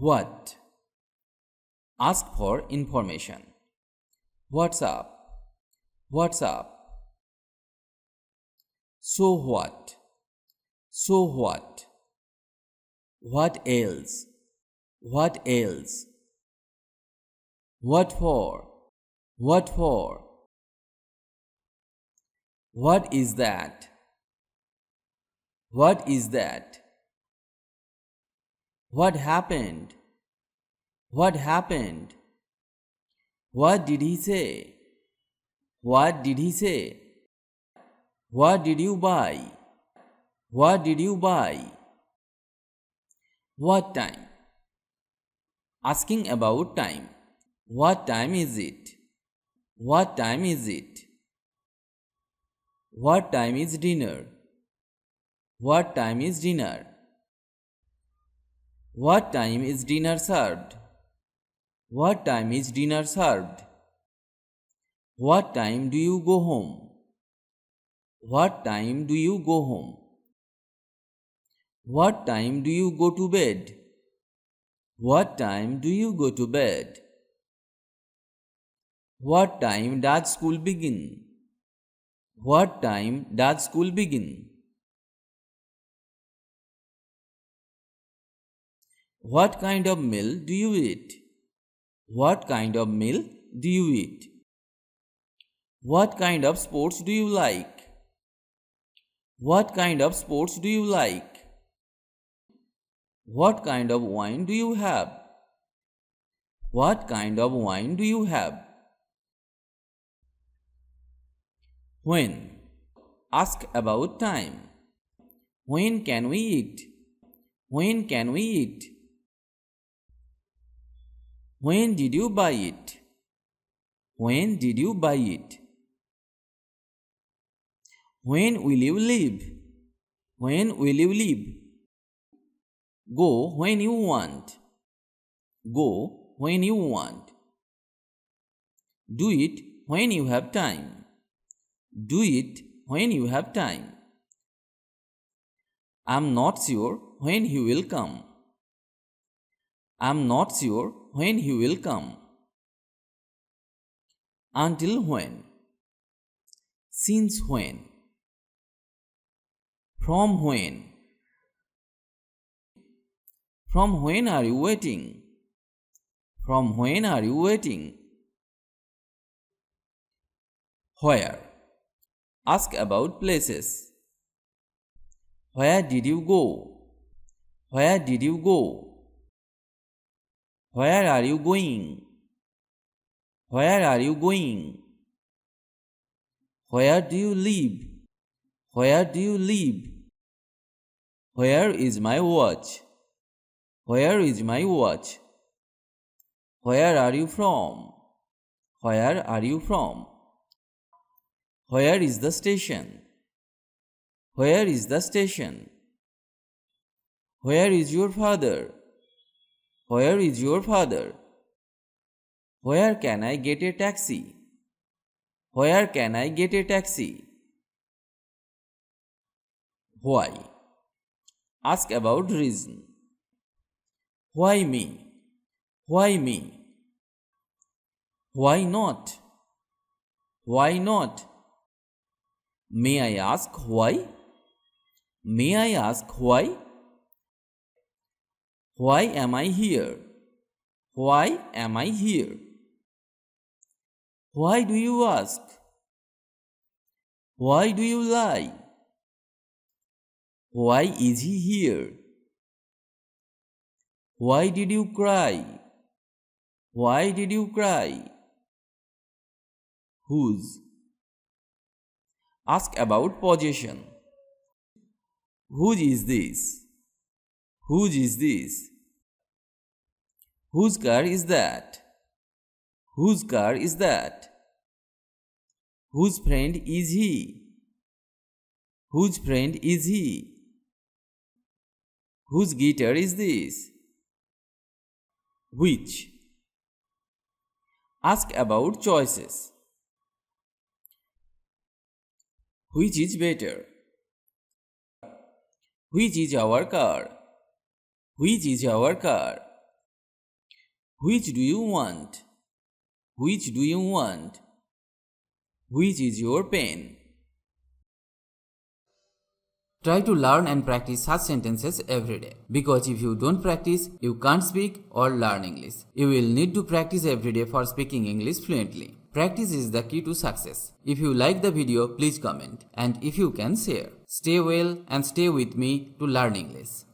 What? Ask for information. What's up? What's up? So what? So what? What else? What else? What for? What for? What is that? What is that? What happened? What happened? What did he say? What did he say? What did you buy? What did you buy? What time? Asking about time. What time is it? What time is it? What time is dinner? What time is dinner? What time is dinner served? What time is dinner served? What time do you go home? What time do you go home? What time do you go to bed? What time do you go to bed? What time does school begin? What time does school begin? What kind of meal do you eat? What kind of meal do you eat? What kind of sports do you like? What kind of sports do you like? What kind of wine do you have? What kind of wine do you have? When? Ask about time. When can we eat? When can we eat? When did you buy it? When did you buy it? When will you leave? When will you leave? Go when you want. Go when you want. Do it when you have time. Do it when you have time. I'm not sure when he will come. I'm not sure when he will come. Until when? Since when? From when? From when are you waiting? From when are you waiting? Where? Ask about places. Where did you go? Where did you go? Where are you going? Where are you going? Where do you live? Where do you live? Where is my watch? Where is my watch? Where are you from? Where are you from? Where is the station? Where is the station? Where is your father? Where is your father? Where can I get a taxi? Where can I get a taxi? Why? Ask about reason. Why me? Why me? Why not? Why not? May I ask why? May I ask why? Why am I here? Why am I here? Why do you ask? Why do you lie? Why is he here? Why did you cry? Why did you cry? Whose? Ask about possession. Whose is this? Whose is this? Whose car is that? Whose car is that? Whose friend is he? Whose friend is he? Whose guitar is this? Which? Ask about choices. Which is better? Which is our car? Which is our car? Which do you want? Which do you want? Which is your pen? Try to learn and practice such sentences every day. Because if you don't practice, you can't speak or learn English. You will need to practice every day for speaking English fluently. Practice is the key to success. If you like the video, please comment. And if you can, share. Stay well and stay with me to learn English.